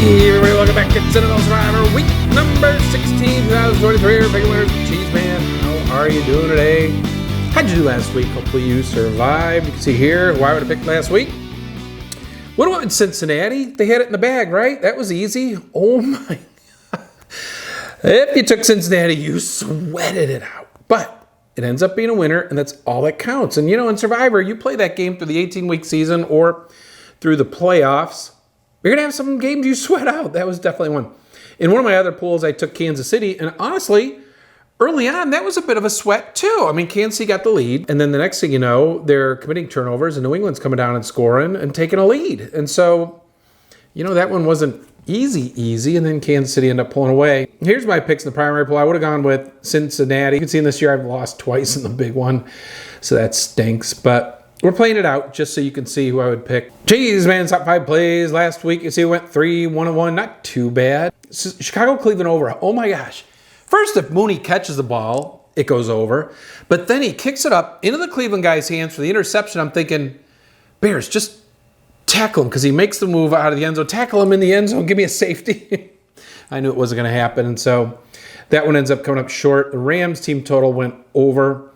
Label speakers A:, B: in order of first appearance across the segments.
A: Hey everybody, welcome back to Citadel Survivor, week number 16, 2023. Our big winners, Cheezeman. How are you doing today? How'd you do last week? Hopefully you survived. You can see here why I would have picked last week. What about in Cincinnati? They had it in the bag, right? That was easy. Oh my God. If you took Cincinnati, you sweated it out. But it ends up being a winner, and that's all that counts. And you know, in Survivor, you play that game through the 18-week season or through the playoffs. You're going to have some games you sweat out. That was definitely one. In one of my other pools, I took Kansas City. And honestly, early on, that was a bit of a sweat too. I mean, Kansas City got the lead. And then the next thing you know, they're committing turnovers. And New England's coming down and scoring and taking a lead. And so, you know, that one wasn't easy. And then Kansas City ended up pulling away. Here's my picks in the primary pool. I would have gone with Cincinnati. You can see in this year, I've lost twice in the big one. So that stinks. But we're playing it out just so you can see who I would pick. Cheezeman's top 5 plays last week. You see, it went 3-1-1. Not too bad. Chicago, Cleveland over. Oh my gosh. First, if Mooney catches the ball, it goes over. But then he kicks it up into the Cleveland guy's hands for the interception. I'm thinking, Bears, just tackle him because he makes the move out of the end zone. Tackle him in the end zone. Give me a safety. I knew it wasn't going to happen. And so that one ends up coming up short. The Rams team total went over.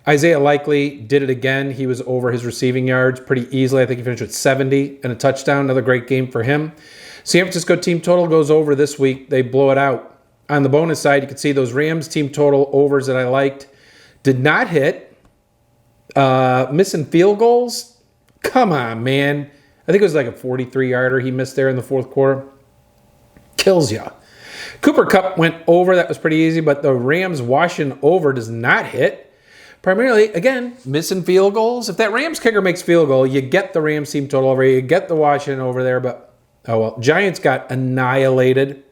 A: Isaiah Likely did it again. He was over his receiving yards pretty easily. I think he finished with 70 and a touchdown. Another great game for him. San Francisco team total goes over this week. They blow it out. On the bonus side, you can see those Rams team total overs that I liked did not hit. Missing field goals? Come on, man. I think it was like a 43-yarder he missed there in the fourth quarter. Kills ya. Cooper Kupp went over. That was pretty easy. But the Rams Washington over does not hit. Primarily, again, missing field goals. If that Rams kicker makes field goal, you get the Rams team total over. You get the Washington over there. But, oh well. Giants got annihilated.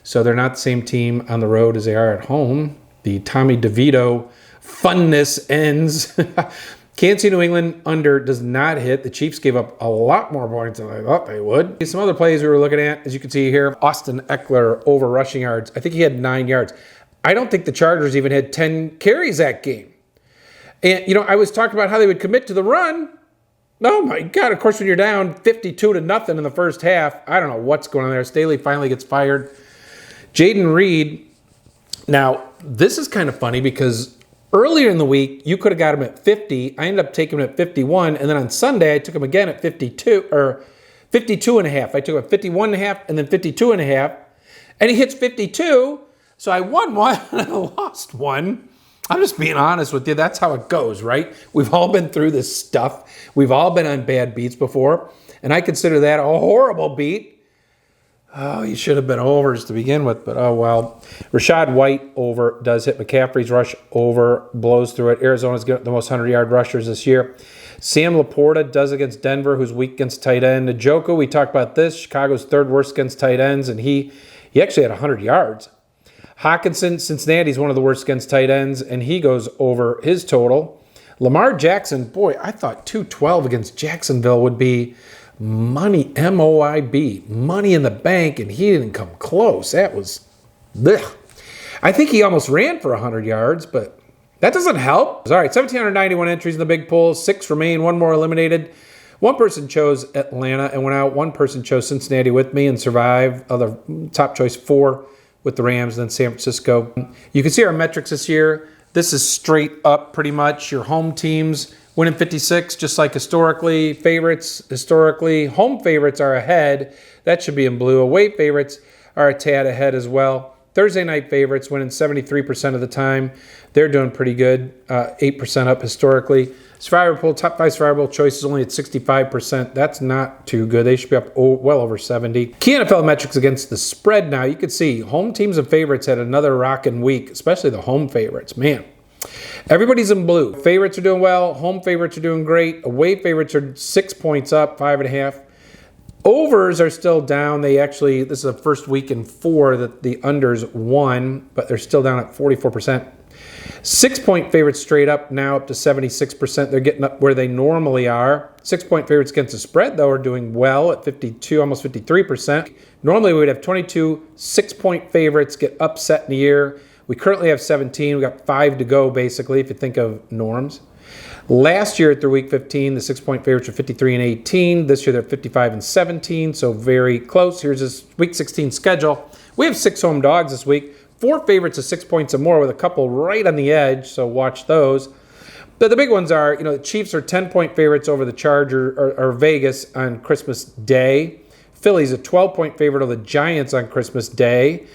A: So they're not the same team on the road as they are at home. The Tommy DeVito funness ends. Kansas City, New England under does not hit. The Chiefs gave up a lot more points than I thought they would. Some other plays we were looking at, as you can see here, Austin Eckler over rushing yards. I think he had 9 yards. I don't think the Chargers even had 10 carries that game. And, you know, I was talking about how they would commit to the run. Oh, my God. Of course, when you're down 52-0 in the first half, I don't know what's going on there. Staley finally gets fired. Jaden Reed. Now, this is kind of funny because earlier in the week, you could have got him at 50. I ended up taking him at 51. And then on Sunday, I took him again at 52 or 52.5. I took him at 51.5 and then 52.5. And he hits 52. So I won one and I lost one. I'm just being honest with you. That's how it goes, right? We've all been through this stuff. We've all been on bad beats before. And I consider that a horrible beat. Oh, you should have been overs to begin with, but oh well. Rashad White over does hit. McCaffrey's rush over, blows through it. Arizona's got the most 100-yard rushers this year. Sam Laporta does against Denver, who's weak against tight end. Njoku, we talked about this. Chicago's third worst against tight ends, and he actually had 100 yards. Hawkinson, Cincinnati's one of the worst against tight ends, and he goes over his total. Lamar Jackson, boy, I thought 212 against Jacksonville would be money, M-O-I-B, money in the bank, and he didn't come close. That was, blech. I think he almost ran for 100 yards, but that doesn't help. All right, 1,791 entries in the big pool, 6 remain, 1 more eliminated. One person chose Atlanta and went out. One person chose Cincinnati with me and survived. Other top choice 4 with the Rams, then San Francisco. You can see our metrics this year. This is straight up pretty much. Your home teams winning 56, just like historically. Favorites, historically. Home favorites are ahead. That should be in blue. Away favorites are a tad ahead as well. Thursday night favorites winning 73% of the time. They're doing pretty good. 8% up historically. Survivor pool, top 5 Survivor pool choices only at 65%. That's not too good. They should be up well over 70. Key NFL metrics against the spread now. You can see home teams and favorites had another rocking week, especially the home favorites. Man, everybody's in blue. Favorites are doing well. Home favorites are doing great. Away favorites are 6 points up, 5.5. Overs are still down. They actually, this is the first week in 4 that the unders won, but they're still down at 44%. 6-point favorites straight up, now up to 76%. They're getting up where they normally are. 6-point favorites against the spread, though, are doing well at 52, almost 53%. Normally, we would have 22 6-point favorites get upset in the year. We currently have 17. We got 5 to go, basically, if you think of norms. Last year through week 15, the 6-point favorites were 53 and 18. This year they're 55 and 17, so very close. Here's this week 16 schedule. We have 6 home dogs this week. 4 favorites of 6 points or more with a couple right on the edge, so watch those. But the big ones are, the Chiefs are 10-point favorites over the Chargers or Vegas on Christmas Day. Philly's a 12-point favorite over the Giants on Christmas Day.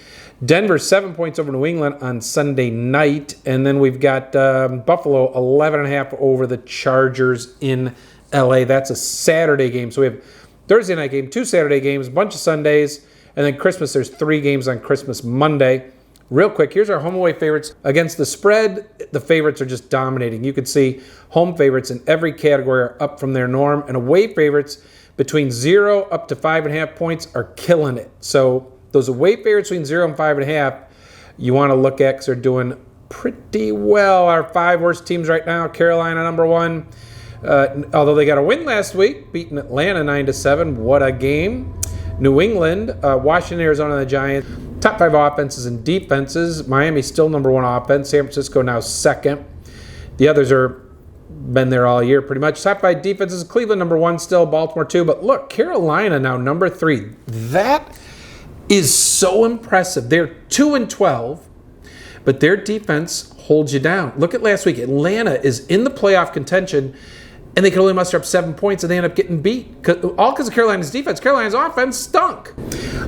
A: Denver 7 points over New England on Sunday night. And then we've got Buffalo 11.5 over the Chargers in LA. That's a Saturday game. So we have Thursday night game, 2 Saturday games, a bunch of Sundays. And then Christmas, there's 3 games on Christmas Monday. Real quick, here's our home away favorites. Against the spread, the favorites are just dominating. You can see home favorites in every category are up from their norm. And away favorites between 0 up to 5.5 points are killing it. So those away favorites between 0 and 5.5, you want to look at because they're doing pretty well. Our 5 worst teams right now, Carolina number 1. Although they got a win last week, beating Atlanta 9-7. What a game. New England, Washington, Arizona, and the Giants. Top 5 offenses and defenses. Miami still number 1 offense. San Francisco now 2nd. The others are been there all year pretty much. Top 5 defenses. Cleveland number 1 still. Baltimore 2. But look, Carolina now number 3. That is so impressive. They're 2-12, but their defense holds you down. Look at last week. Atlanta is in the playoff contention, and they could only muster up 7 points, and they end up getting beat. All because of Carolina's defense. Carolina's offense stunk.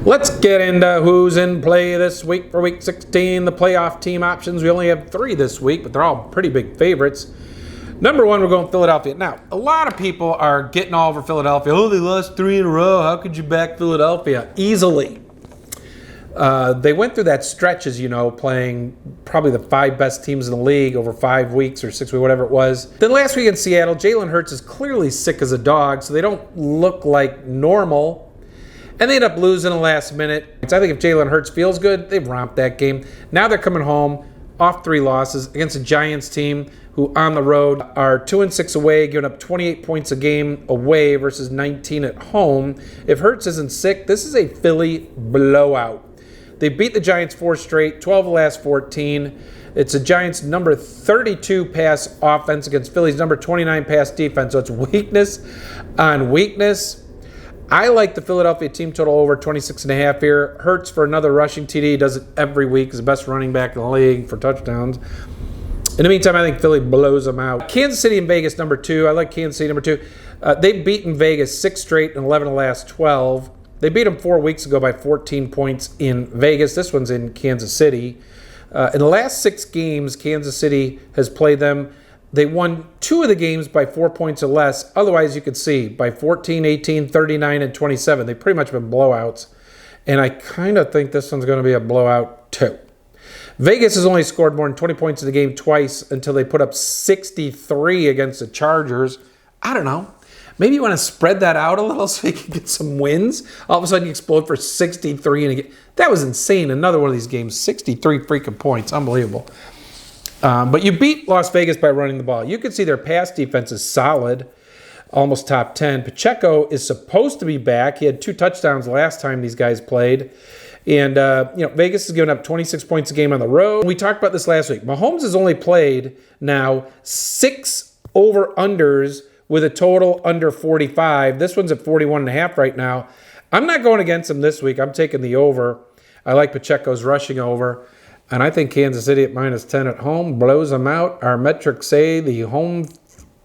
A: Let's get into who's in play this week for Week 16. The playoff team options. We only have 3 this week, but they're all pretty big favorites. Number 1, we're going Philadelphia. Now, a lot of people are getting all over Philadelphia. Oh, they lost 3 in a row. How could you back Philadelphia? Easily. They went through that stretch, as you know, playing probably the 5 best teams in the league over 5 weeks or 6 weeks, whatever it was. Then last week in Seattle, Jalen Hurts is clearly sick as a dog, so they don't look like normal. And they end up losing the last minute. I think if Jalen Hurts feels good, they've romped that game. Now they're coming home off 3 losses against a Giants team who on the road are 2-6 away, giving up 28 points a game away versus 19 at home. If Hurts isn't sick, this is a Philly blowout. They beat the Giants 4 straight, 12 of the last 14. It's the Giants' number 32 pass offense against Philly's number 29 pass defense. So it's weakness on weakness. I like the Philadelphia team total over 26.5 here. Hurts for another rushing TD. He does it every week. He's the best running back in the league for touchdowns. In the meantime, I think Philly blows them out. Kansas City and Vegas number 2. I like Kansas City number 2. They've beaten Vegas 6 straight and 11 of the last 12. They beat them 4 weeks ago by 14 points in Vegas. This one's in Kansas City. In the last 6 games, Kansas City has played them. They won 2 of the games by 4 points or less. Otherwise, you could see by 14, 18, 39, and 27. They've pretty much been blowouts. And I kind of think this one's going to be a blowout too. Vegas has only scored more than 20 points in the game twice until they put up 63 against the Chargers. I don't know. Maybe you want to spread that out a little so you can get some wins. All of a sudden you explode for 63 in a game. That was insane. Another one of these games, 63 freaking points. Unbelievable. But you beat Las Vegas by running the ball. You can see their pass defense is solid, almost top 10. Pacheco is supposed to be back. He had 2 touchdowns last time these guys played. And, Vegas is giving up 26 points a game on the road. We talked about this last week. Mahomes has only played now 6 over-unders with a total under 45. This one's at 41.5 right now. I'm not going against him this week. I'm taking the over. I like Pacheco's rushing over. And I think Kansas City at -10 at home blows them out. Our metrics say the home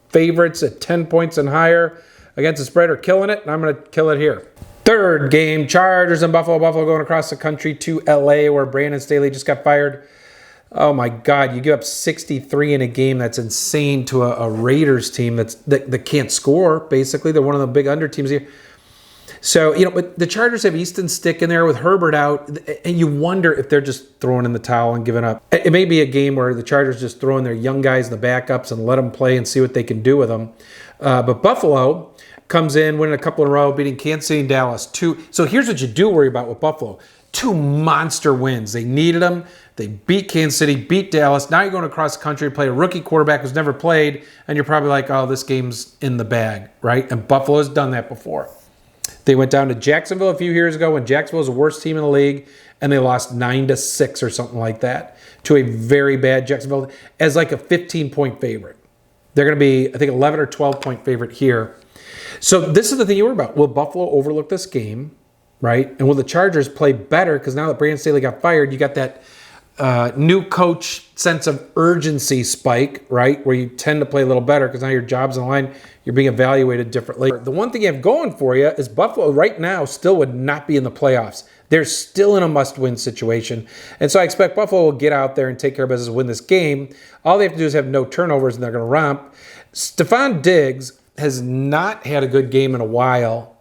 A: favorites at 10 points and higher against the spread are killing it, and I'm going to kill it here. Third game, Chargers and Buffalo. Buffalo going across the country to L.A. where Brandon Staley just got fired. Oh, my God. You give up 63 in a game. That's insane to a Raiders team that can't score, basically. They're one of the big under teams here. So, but the Chargers have Easton Stick in there with Herbert out, and you wonder if they're just throwing in the towel and giving up. It may be a game where the Chargers just throw in their young guys in the backups and let them play and see what they can do with them. But Buffalo comes in, winning a couple in a row, beating Kansas City and Dallas. So here's what you do worry about with Buffalo. 2 monster wins. They needed them. They beat Kansas City, beat Dallas. Now you're going across the country to play a rookie quarterback who's never played, and you're probably like, oh, this game's in the bag, right? And Buffalo's done that before. They went down to Jacksonville a few years ago when Jacksonville was the worst team in the league, and they lost 9-6 or something like that to a very bad Jacksonville as like a 15-point favorite. They're going to be, I think, 11 or 12-point favorite here. So this is the thing you worry about. Will Buffalo overlook this game, right? And will the Chargers play better? Because now that Brandon Staley got fired, you got that new coach sense of urgency spike, right? Where you tend to play a little better because now your job's on the line. You're being evaluated differently. The one thing you have going for you is Buffalo right now still would not be in the playoffs. They're still in a must-win situation. And so I expect Buffalo will get out there and take care of business and win this game. All they have to do is have no turnovers and they're going to romp. Stephon Diggs has not had a good game in a while.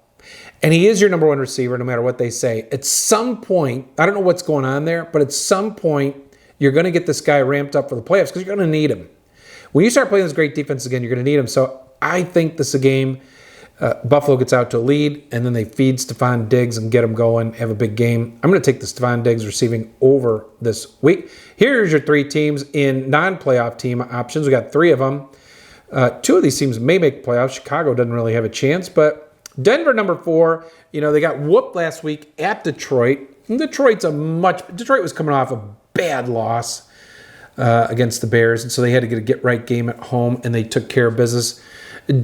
A: And he is your number one receiver no matter what they say. At some point, I don't know what's going on there, but at some point, you're going to get this guy ramped up for the playoffs because you're going to need him. When you start playing this great defense again, you're going to need him. So I think this is a game Buffalo gets out to a lead, and then they feed Stephon Diggs and get him going, have a big game. I'm going to take the Stephon Diggs receiving over this week. Here's your three teams in non-playoff team options. We got three of them. Two of these teams may make playoffs. Chicago doesn't really have a chance, but Denver, number 4, they got whooped last week at Detroit. And Detroit was coming off a bad loss against the Bears, and so they had to get a get-right game at home, and they took care of business.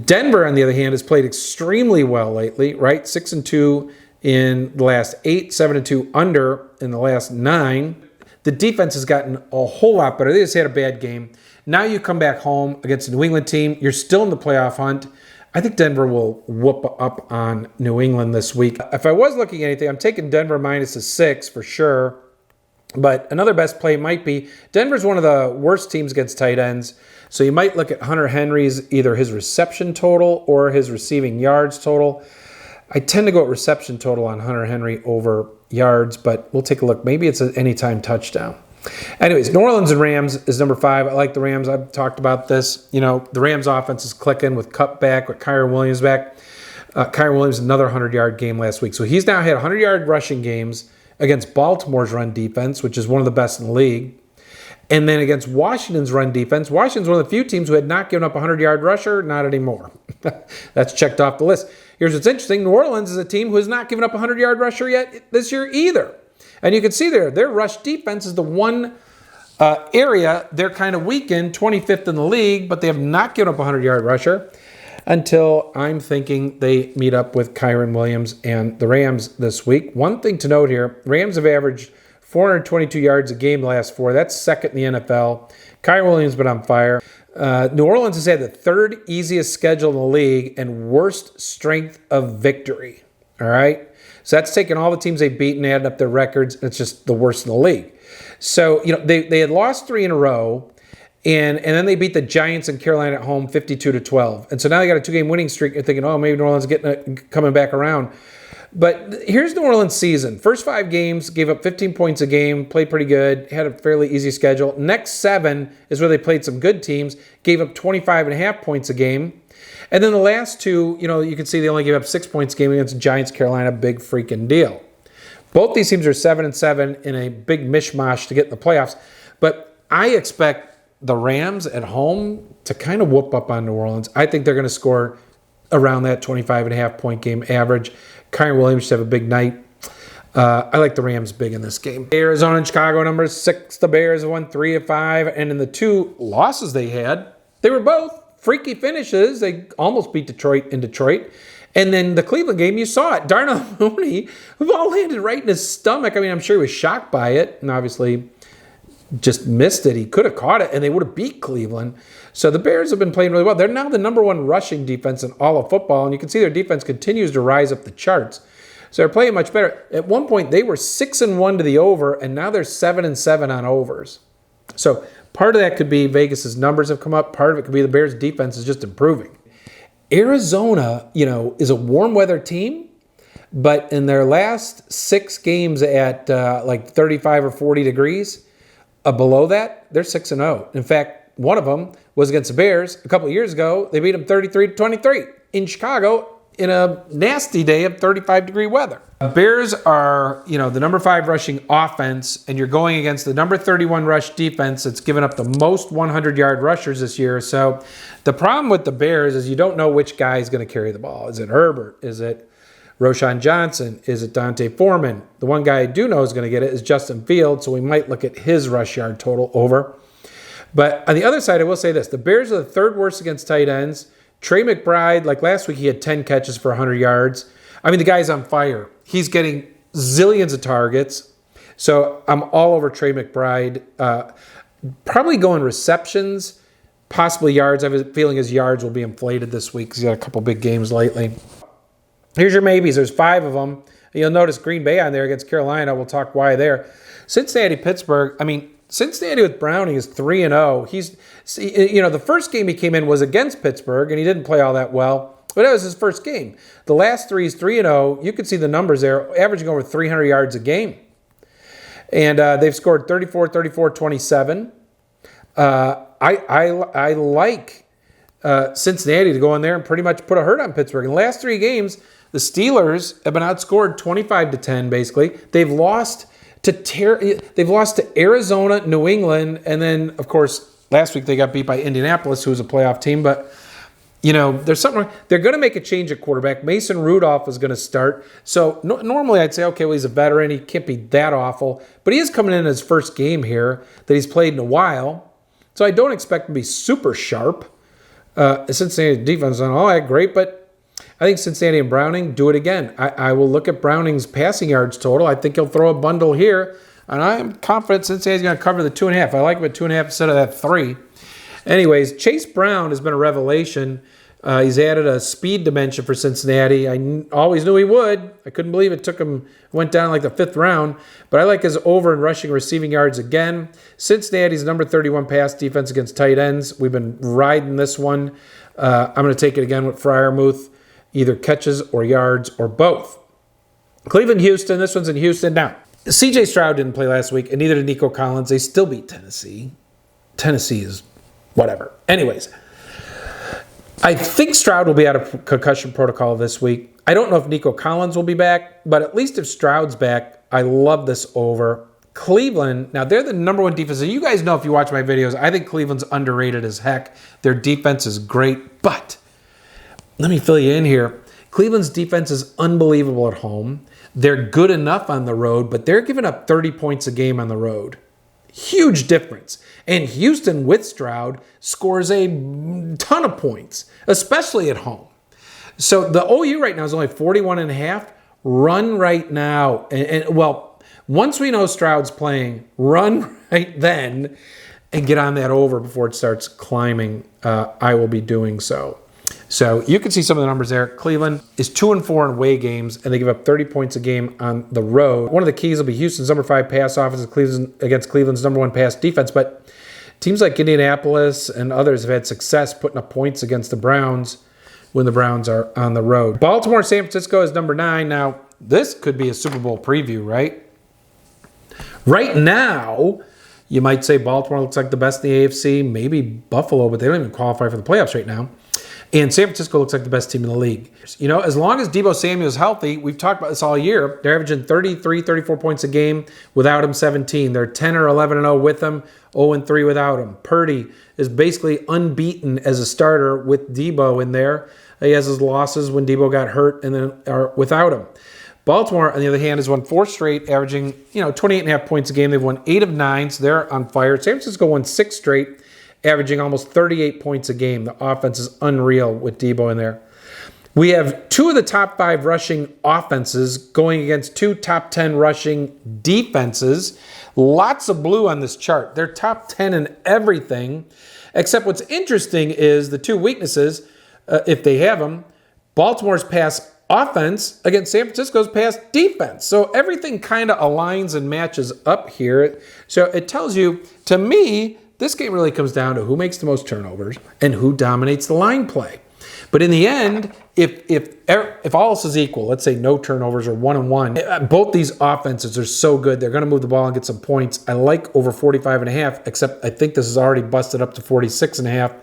A: Denver, on the other hand, has played extremely well lately, right? 6-2 in the last 8, 7-2 under in the last 9. The defense has gotten a whole lot better. They just had a bad game. Now you come back home against a New England team. You're still in the playoff hunt. I think Denver will whoop up on New England this week. If I was looking at anything, I'm taking Denver minus a 6 for sure. But another best play might be Denver's one of the worst teams against tight ends. So you might look at Hunter Henry's either his reception total or his receiving yards total. I tend to go at reception total on Hunter Henry over yards, but we'll take a look. Maybe it's an anytime touchdown. Anyways, New Orleans and Rams is number 5. I like the Rams. I've talked about this. The Rams offense is clicking with Kupp back, with Kyren Williams back. Kyren Williams, another 100-yard game last week. So he's now had 100-yard rushing games against Baltimore's run defense, which is one of the best in the league. And then against Washington's run defense, Washington's one of the few teams who had not given up a 100-yard rusher. Not anymore. That's checked off the list. Here's what's interesting. New Orleans is a team who has not given up a 100-yard rusher yet this year either. And you can see there, their rush defense is the one area they're kind of weak in, 25th in the league, but they have not given up a 100-yard rusher until I'm thinking they meet up with Kyren Williams and the Rams this week. One thing to note here, Rams have averaged 422 yards a game the last 4. That's second in the NFL. Kyren Williams has been on fire. New Orleans has had the 3rd easiest schedule in the league and worst strength of victory. All right? So that's taken all the teams they've beaten, added up their records, and it's just the worst in the league. So, they had lost 3 in a row, and then they beat the Giants and Carolina at home 52-12. And so now they got a 2-game winning streak. You're thinking, oh, maybe New Orleans is coming back around. But here's New Orleans' season. First 5 games, gave up 15 points a game, played pretty good, had a fairly easy schedule. Next 7 is where they played some good teams, gave up 25.5 points a game. And then the last 2, you can see they only gave up 6 points a game against Giants, Carolina, big freaking deal. Both these teams are 7-7 in a big mishmash to get in the playoffs. But I expect the Rams at home to kind of whoop up on New Orleans. I think they're going to score around that 25.5 point game average. Kyren Williams should have a big night. I like the Rams big in this game. Arizona and Chicago, number 6. The Bears have won 3 of 5. And in the 2 losses they had, they were both freaky finishes. They almost beat Detroit in Detroit. And then the Cleveland game, you saw it. Darnell Mooney, the ball landed right in his stomach. I mean, I'm sure he was shocked by it and obviously just missed it. He could have caught it and they would have beat Cleveland. So the Bears have been playing really well. They're now the number 1 rushing defense in all of football. And you can see their defense continues to rise up the charts. So they're playing much better. At one point, they were 6-1 to the over, and now they're 7-7 on overs. So part of that could be Vegas's numbers have come up. Part of it could be the Bears' defense is just improving. Arizona, is a warm weather team, but in their last 6 games at 35 or 40 degrees, below that, they're 6-0. In fact, one of them was against the Bears a couple of years ago. They beat them 33-23 in Chicago in a nasty day of 35-degree weather. Bears are, the number 5 rushing offense, and you're going against the number 31 rush defense that's given up the most 100-yard rushers this year. So the problem with the Bears is you don't know which guy is going to carry the ball. Is it Herbert? Is it Roschon Johnson? Is it Dante Foreman? The one guy I do know is going to get it is Justin Fields, so we might look at his rush yard total over. But on the other side, I will say this. The Bears are the third worst against tight ends. Trey McBride, like last week, he had 10 catches for 100 yards. I mean, the guy's on fire. He's getting zillions of targets. So I'm all over Trey McBride. Probably going receptions, possibly yards. I have a feeling his yards will be inflated this week because he's got a couple big games lately. Here's your maybes. There's 5 of them. You'll notice Green Bay on there against Carolina. We'll talk why there. Cincinnati, Pittsburgh. I mean, Cincinnati with Browning is 3-0. The first game he came in was against Pittsburgh, and he didn't play all that well. But that was his first game. The last 3 is 3-0. You can see the numbers there, averaging over 300 yards a game. And they've scored 34, 34, 27. I like Cincinnati to go in there and pretty much put a hurt on Pittsburgh. In the last 3 games, the Steelers have been outscored 25-10, basically. They've lost to Arizona, New England, and then, of course, last week they got beat by Indianapolis, who was a playoff team. But, there's something wrong. They're going to make a change at quarterback. Mason Rudolph is going to start. So normally I'd say, okay, well, he's a veteran. He can't be that awful. But he is coming in his first game here that he's played in a while. So I don't expect him to be super sharp. Cincinnati defense is not all that great, but I think Cincinnati and Browning do it again. I will look at Browning's passing yards total. I think he'll throw a bundle here, and I am confident Cincinnati's going to cover the 2.5. I like him at 2.5 instead of that 3. Anyways, Chase Brown has been a revelation. He's added a speed dimension for Cincinnati. I always knew he would. I couldn't believe it went down like the 5th round. But I like his over in rushing receiving yards again. Cincinnati's number 31 pass defense against tight ends. We've been riding this one. I'm going to take it again with Freiermuth. Either catches or yards or both. Cleveland, Houston. This one's in Houston. Now, C.J. Stroud didn't play last week, and neither did Nico Collins. They still beat Tennessee. Tennessee is whatever. Anyways, I think Stroud will be out of concussion protocol this week. I don't know if Nico Collins will be back, but at least if Stroud's back, I love this over. Cleveland, now they're the number 1 defense. And you guys know if you watch my videos, I think Cleveland's underrated as heck. Their defense is great, but let me fill you in here. Cleveland's defense is unbelievable at home. They're good enough on the road, but they're giving up 30 points a game on the road. Huge difference. And Houston with Stroud scores a ton of points, especially at home. So the OU right now is only 41.5. Run right now. Well, once we know Stroud's playing, run right then and get on that over before it starts climbing. I will be doing so. So you can see some of the numbers there. Cleveland is 2-4 in away games, and they give up 30 points a game on the road. One of the keys will be Houston's number 5 pass offense against Cleveland's number 1 pass defense. But teams like Indianapolis and others have had success putting up points against the Browns when the Browns are on the road. Baltimore, San Francisco is number 9. Now, this could be a Super Bowl preview, right? Right now, you might say Baltimore looks like the best in the AFC, maybe Buffalo, but they don't even qualify for the playoffs right now. And San Francisco looks like the best team in the league. As long as Deebo Samuel is healthy, we've talked about this all year, they're averaging 33, 34 points a game. Without him, 17. They're 10 or 11-0 with him, 0-3 without him. Purdy is basically unbeaten as a starter with Deebo in there. He has his losses when Deebo got hurt and then without him. Baltimore, on the other hand, has won 4 straight, averaging 28.5 points a game. They've won 8 of 9, so they're on fire. San Francisco won 6 straight, averaging almost 38 points a game. The offense is unreal with Deebo in there. We have 2 of the top 5 rushing offenses going against 2 top 10 rushing defenses. Lots of blue on this chart. They're top 10 in everything, except what's interesting is the 2 weaknesses, if they have them. Baltimore's pass offense against San Francisco's pass defense. So everything kind of aligns and matches up here. So it tells you, to me, this game really comes down to who makes the most turnovers and who dominates the line play. But in the end, if all else is equal, let's say no turnovers or 1-1, both these offenses are so good. They're going to move the ball and get some points. I like over 45.5, except I think this is already busted up to 46.5.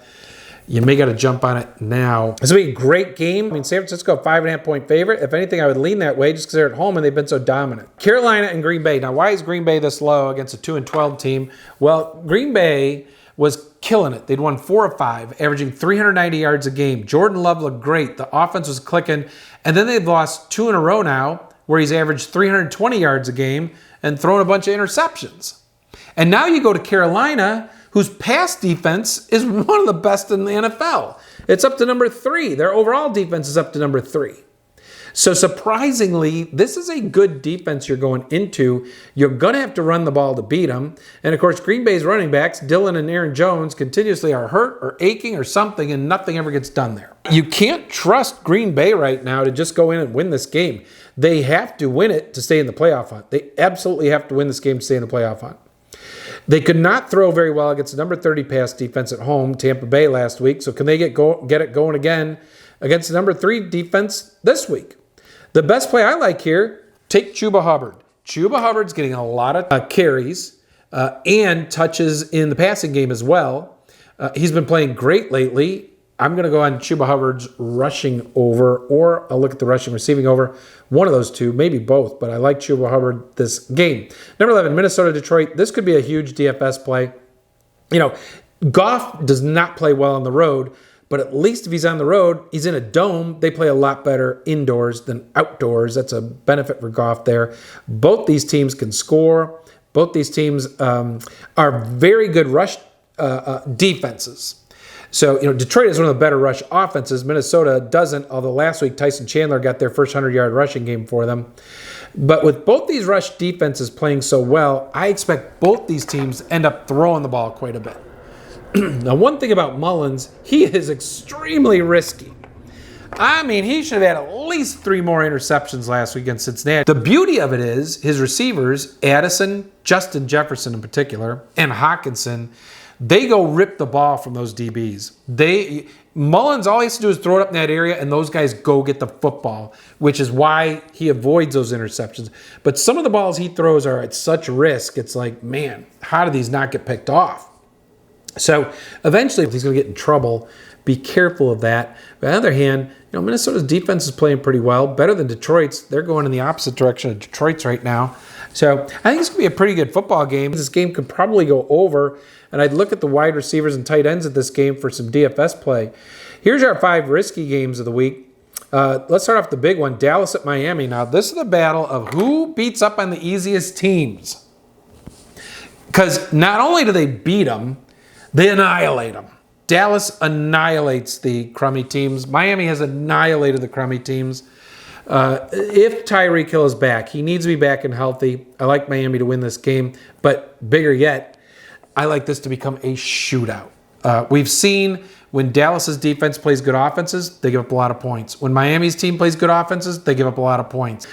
A: You may got to jump on it now. This will be a great game. San Francisco, 5.5 point favorite. If anything, I would lean that way just because they're at home and they've been so dominant. Carolina and Green Bay. Now, why is Green Bay this low against a 2-12 team? Well, Green Bay was killing it. They'd won 4 of 5, averaging 390 yards a game. Jordan Love looked great. The offense was clicking. And then they've lost 2 in a row now where he's averaged 320 yards a game and thrown a bunch of interceptions. And now you go to Carolina, whose pass defense is one of the best in the NFL. It's up to number 3. Their overall defense is up to number 3. So surprisingly, this is a good defense you're going into. You're going to have to run the ball to beat them. And of course, Green Bay's running backs, Dillon and Aaron Jones, continuously are hurt or aching or something, and nothing ever gets done there. You can't trust Green Bay right now to just go in and win this game. They have to win it to stay in the playoff hunt. They absolutely have to win this game to stay in the playoff hunt. They could not throw very well against the number 30 pass defense at home, Tampa Bay, last week. So can they get it going again against the number 3 defense this week? The best play I like here, take Chuba Hubbard. Chuba Hubbard's getting a lot of carries and touches in the passing game as well. He's been playing great lately. I'm going to go on Chuba Hubbard's rushing over, or I'll look at the rushing receiving over. One of those two, maybe both, but I like Chuba Hubbard this game. Number 11, Minnesota-Detroit. This could be a huge DFS play. You know, Goff does not play well on the road, but at least if he's on the road, he's in a dome. They play a lot better indoors than outdoors. That's a benefit for Goff there. Both these teams can score. Both these teams are very good rush defenses. So, you know, Detroit is one of the better rush offenses. Minnesota doesn't, although last week Tyson Chandler got their first 100-yard rushing game for them. But with both these rush defenses playing so well, I expect both these teams to end up throwing the ball quite a bit. Now, one thing about Mullins, he is extremely risky. I mean, he should have had at least 3 more interceptions last week against Cincinnati. The beauty of it is his receivers, Addison, Justin Jefferson in particular, and Hawkinson, they go rip the ball from those DBs. Mullins, all he has to do is throw it up in that area, and those guys go get the football, which is why he avoids those interceptions. But some of the balls he throws are at such risk, it's like, man, how do these not get picked off? So eventually, if he's going to get in trouble, be careful of that. But on the other hand, you know, Minnesota's defense is playing pretty well, better than Detroit's. They're going in the opposite direction of Detroit's right now. So I think it's going to be a pretty good football game. This game could probably go over, and I'd look at the wide receivers and tight ends at this game for some DFS play. Here's our 5 risky games of the week. Let's start off the big one, Dallas at Miami. Now, this is the battle of who beats up on the easiest teams. Because not only do they beat them, they annihilate them. Dallas annihilates the crummy teams. Miami has annihilated the crummy teams. If Tyreek Hill is back, he needs to be back and healthy. I like Miami to win this game, but bigger yet, I like this to become a shootout. We've seen when Dallas's defense plays good offenses, they give up a lot of points. When Miami's team plays good offenses, they give up a lot of points.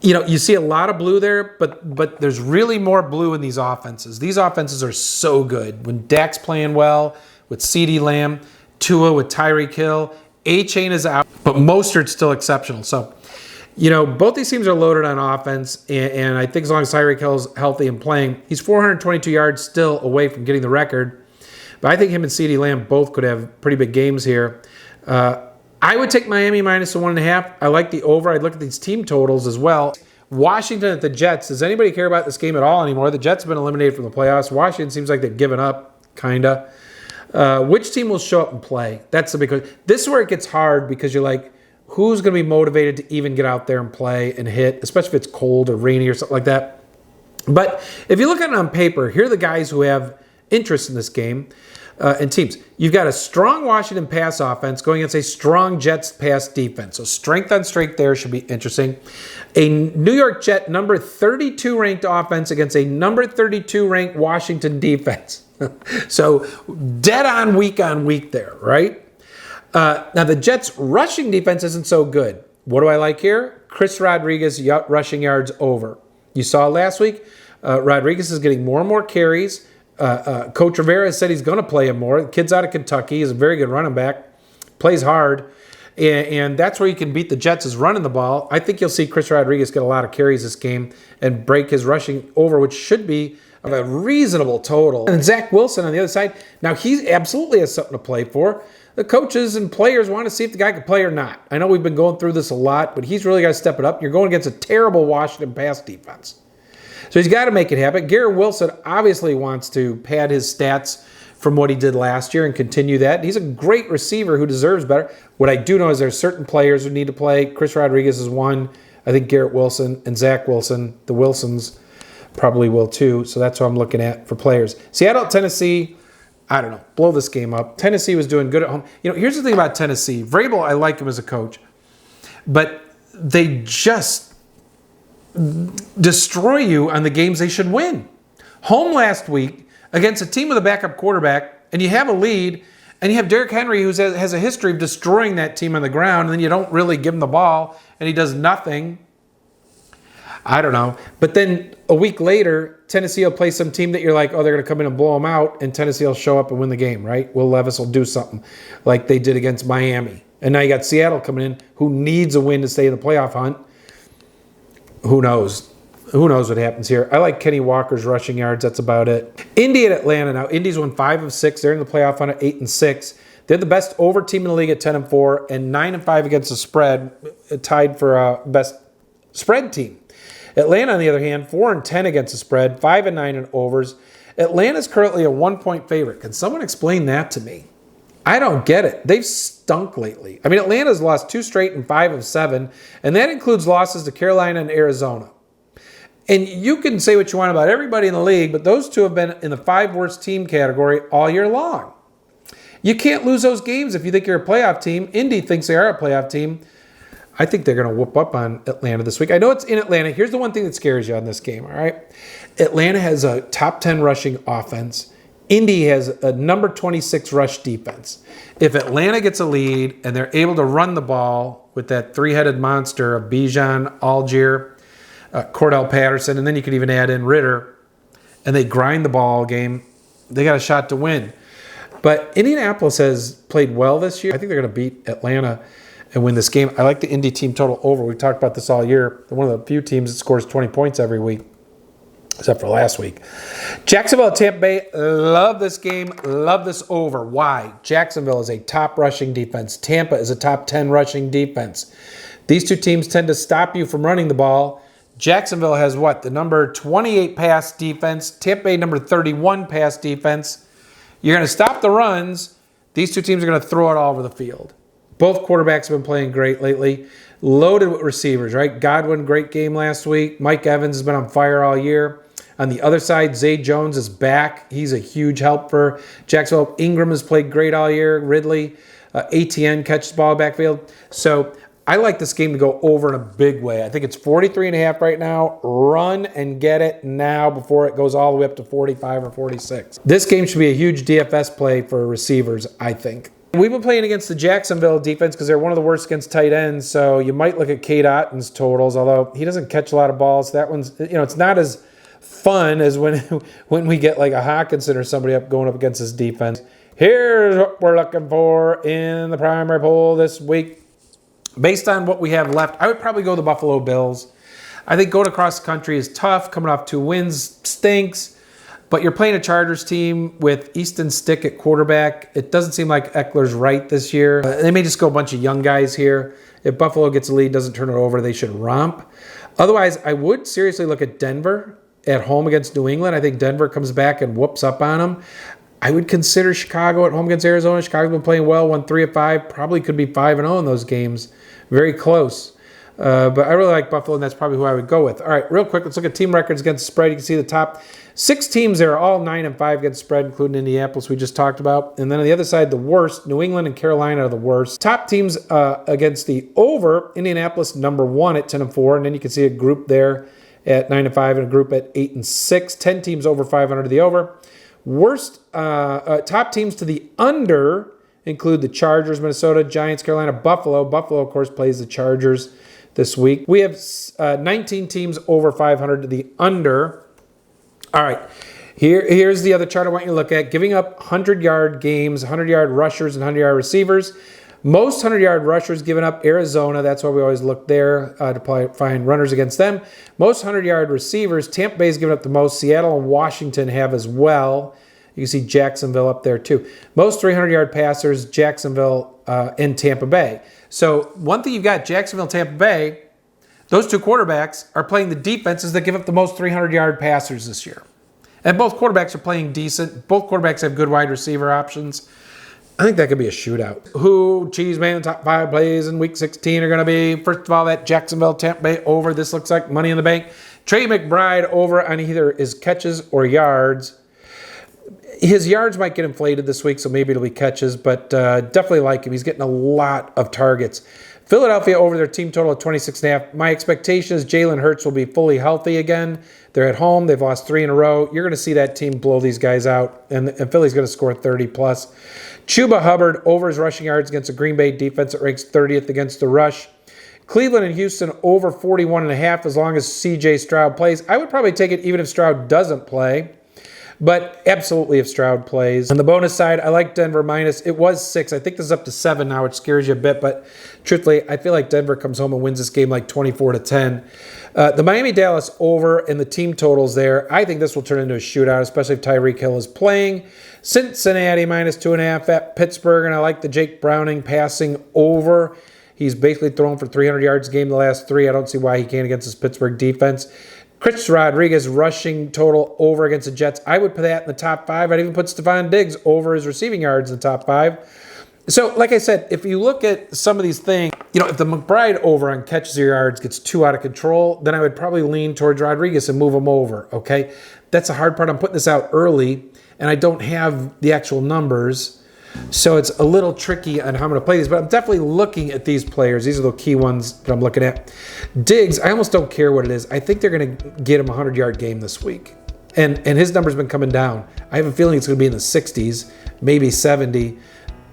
A: You know, you see a lot of blue there, but there's really more blue in these offenses. These offenses are so good. When Dak's playing well, with CeeDee Lamb, Tua with Tyreek Hill, A-Chain is out, but Mostert's still exceptional. So, you know, both these teams are loaded on offense, and I think as long as Tyreek Hill's healthy and playing, he's 422 yards still away from getting the record. But I think him and CeeDee Lamb both could have pretty big games here. I would take Miami minus the 1.5. I like the over. I'd look at these team totals as well. Washington at the Jets. Does anybody care about this game at all anymore? The Jets have been eliminated from the playoffs. Washington seems like they've given up, kind of. Which team will show up and play? That's the big question. This is where it gets hard because you're like, who's going to be motivated to even get out there and play and hit, especially if it's cold or rainy or something like that. But if you look at it on paper, here are the guys who have interest in this game and teams. You've got a strong Washington pass offense going against a strong Jets pass defense. So strength on strength there should be interesting. A New York Jet number 32 ranked offense against a number 32 ranked Washington defense. So dead on week there, right? Now the Jets' rushing defense isn't so good. What do I like here? Chris Rodriguez rushing yards over. You saw last week, Rodriguez is getting more and more carries. Coach Rivera said he's going to play him more. The kid's out of Kentucky. He's a very good running back. Plays hard. And that's where you can beat the Jets is running the ball. I think you'll see Chris Rodriguez get a lot of carries this game and break his rushing over, which should be a reasonable total. And Zach Wilson on the other side, now he absolutely has something to play for. The coaches and players want to see if the guy can play or not. I know we've been going through this a lot, but he's really got to step it up. You're going against a terrible Washington pass defense. So he's got to make it happen. Garrett Wilson obviously wants to pad his stats from what he did last year and continue that. He's a great receiver who deserves better. What I do know is there's certain players who need to play. Chris Rodriguez is one. I think Garrett Wilson and Zach Wilson, the Wilsons, probably will too. So that's what I'm looking at for players. Seattle, Tennessee. I don't know, blow this game up. Tennessee was doing good at home. You know, here's the thing about Tennessee. Vrabel, I like him as a coach, but they just destroy you on the games they should win. Home last week against a team with a backup quarterback, and you have a lead, and you have Derrick Henry, who has a history of destroying that team on the ground, and then you don't really give him the ball, and he does nothing. I don't know. But then a week later, Tennessee will play some team that you're like, oh, they're going to come in and blow them out, and Tennessee will show up and win the game, right? Will Levis will do something like they did against Miami. And now you got Seattle coming in, who needs a win to stay in the playoff hunt. Who knows? Who knows what happens here? I like Kenny Walker's rushing yards. That's about it. Indy at Atlanta now. Indy's won 5 of 6. They're in the playoff hunt at 8-6. They're the best over team in the league at 10-4 and 9-5 against the spread, tied for best spread team. Atlanta, on the other hand, 4-10 against the spread, 5-9 in overs. Atlanta's currently a 1-point favorite. Can someone explain that to me? I don't get it. They've stunk lately. I mean, Atlanta's lost 2 straight and 5 of 7, and that includes losses to Carolina and Arizona. And you can say what you want about everybody in the league, but those two have been in the 5 worst team category all year long. You can't lose those games if you think you're a playoff team. Indy thinks they are a playoff team. I think they're going to whoop up on Atlanta this week. I know it's in Atlanta. Here's the one thing that scares you on this game, all right? Atlanta has a top 10 rushing offense. Indy has a number 26 rush defense. If Atlanta gets a lead and they're able to run the ball with that 3-headed monster of Bijan, Algier, Cordell Patterson, and then you could even add in Ritter, and they grind the ball game, they got a shot to win. But Indianapolis has played well this year. I think they're going to beat Atlanta and win this game. I like the Indy team total over. We've talked about this all year. They're one of the few teams that scores 20 points every week, except for last week. Jacksonville at Tampa Bay. Love this game. Love this over. Why? Jacksonville is a top rushing defense. Tampa is a top 10 rushing defense. These two teams tend to stop you from running the ball. Jacksonville has what? The number 28 pass defense. Tampa Bay number 31 pass defense. You're going to stop the runs. These two teams are going to throw it all over the field. Both quarterbacks have been playing great lately. Loaded with receivers, right? Godwin, great game last week. Mike Evans has been on fire all year. On the other side, Zay Jones is back. He's a huge help for Jacksonville. Ingram has played great all year. Ridley, ATN catches the ball backfield. So I like this game to go over in a big way. I think it's 43.5 right now. Run and get it now before it goes all the way up to 45 or 46. This game should be a huge DFS play for receivers, I think. We've been playing against the Jacksonville defense because they're one of the worst against tight ends, so you might look at Cade Otton's totals, although he doesn't catch a lot of balls. That one's, it's not as fun as when we get like a Hawkinson or somebody going up against this defense. Here's what we're looking for in the primary poll this week. Based on what we have left, I would probably go the Buffalo Bills. I think going across the country is tough. Coming off 2 wins stinks. But you're playing a Chargers team with Easton Stick at quarterback. It doesn't seem like Eckler's right this year. They may just go a bunch of young guys here. If Buffalo gets a lead, doesn't turn it over, they should romp. Otherwise, I would seriously look at Denver at home against New England. I think Denver comes back and whoops up on them. I would consider Chicago at home against Arizona. Chicago's been playing well, won 3 of 5. Probably could be 5-0 in those games. Very close. But I really like Buffalo, and that's probably who I would go with. All right, real quick, let's look at team records against the spread. You can see the top 6 teams there are all 9-5 against the spread, including Indianapolis we just talked about. And then on the other side, the worst, New England and Carolina are the worst. Top teams against the over, Indianapolis number 1 at 10-4, and then you can see a group there at 9-5 and a group at 8-6. 10 teams over 500 to the over. Worst top teams to the under include the Chargers, Minnesota, Giants, Carolina, Buffalo. Buffalo, of course, plays the Chargers this week. We have 19 teams over 500 to the under. All right, here's the other chart I want you to look at. Giving up 100-yard games, 100-yard rushers, and 100-yard receivers. Most 100-yard rushers given up, Arizona. That's why we always look there to find runners against them. Most 100-yard receivers, Tampa Bay's given up the most. Seattle and Washington have as well. You can see Jacksonville up there too. Most 300-yard passers, Jacksonville and Tampa Bay. So one thing you've got, Jacksonville and Tampa Bay, those two quarterbacks are playing the defenses that give up the most 300-yard passers this year. And both quarterbacks are playing decent. Both quarterbacks have good wide receiver options. I think that could be a shootout. Who Cheezeman top 5 plays in Week 16 are going to be? First of all, that Jacksonville Tampa Bay over. This looks like money in the bank. Trey McBride over on either his catches or yards. His yards might get inflated this week, so maybe it'll be catches, but definitely like him. He's getting a lot of targets. Philadelphia over their team total of 26.5. My expectation is Jalen Hurts will be fully healthy again. They're at home. They've lost 3 in a row. You're going to see that team blow these guys out, and Philly's going to score 30+. Chuba Hubbard over his rushing yards against a Green Bay defense that ranks 30th against the rush. Cleveland and Houston over 41.5 as long as C.J. Stroud plays. I would probably take it even if Stroud doesn't play. But absolutely if Stroud plays. On the bonus side, I like Denver minus. It was 6. I think this is up to 7 now, which scares you a bit. But truthfully, I feel like Denver comes home and wins this game like 24-10. The Miami-Dallas over and the team totals there. I think this will turn into a shootout, especially if Tyreek Hill is playing. Cincinnati minus 2.5 at Pittsburgh. And I like the Jake Browning passing over. He's basically thrown for 300 yards a game the last 3. I don't see why he can't against this Pittsburgh defense. Chris Rodriguez rushing total over against the Jets. I would put that in the top 5. I'd even put Stephon Diggs over his receiving yards in the top 5. So, like I said, if you look at some of these things, if the McBride over on catches or yards gets too out of control, then I would probably lean towards Rodriguez and move him over, okay? That's the hard part. I'm putting this out early, and I don't have the actual numbers. So it's a little tricky on how I'm going to play these, but I'm definitely looking at these players. These are the key ones that I'm looking at. Diggs, I almost don't care what it is. I think they're going to get him a 100-yard game this week. And his number's been coming down. I have a feeling it's going to be in the 60s, maybe 70.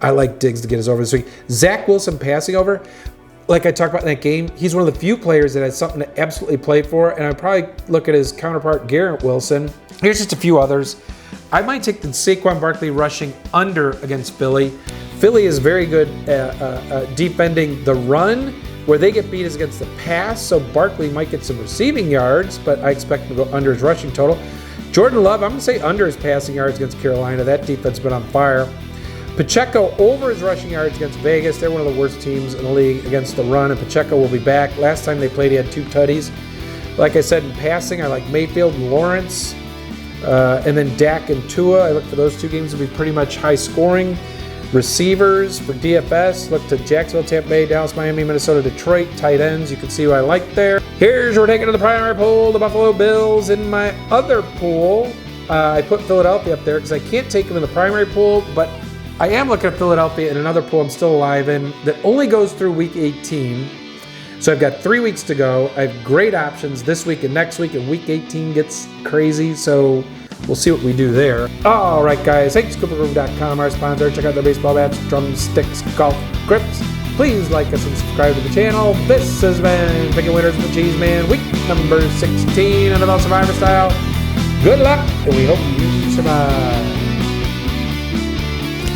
A: I like Diggs to get his over this week. Zach Wilson passing over, like I talked about in that game, he's one of the few players that has something to absolutely play for, and I'd probably look at his counterpart, Garrett Wilson. Here's just a few others. I might take the Saquon Barkley rushing under against Philly. Philly is very good at defending the run. Where they get beat is against the pass, so Barkley might get some receiving yards, but I expect him to go under his rushing total. Jordan Love, I'm going to say under his passing yards against Carolina. That defense has been on fire. Pacheco over his rushing yards against Vegas. They're one of the worst teams in the league against the run, and Pacheco will be back. Last time they played, he had 2 tutties. Like I said, in passing, I like Mayfield and Lawrence. And then Dak and Tua, I look for those 2 games to be pretty much high scoring. Receivers for DFS, look to Jacksonville, Tampa Bay, Dallas, Miami, Minnesota, Detroit. Tight ends, you can see who I like there. Here's where we're taking to the primary pool, the Buffalo Bills. In my other pool, I put Philadelphia up there because I can't take them in the primary pool, but I am looking at Philadelphia in another pool I'm still alive in that only goes through week 18. So I've got 3 weeks to go. I have great options this week and next week, and week 18 gets crazy, so we'll see what we do there. All right, guys. Thanks, CooperGroove.com, our sponsor. Check out their baseball bats, drumsticks, golf grips. Please like us and subscribe to the channel. This has been Picking Winners with the Cheezeman, week number 16 NFL Survivor Style. Good luck, and we hope you survive.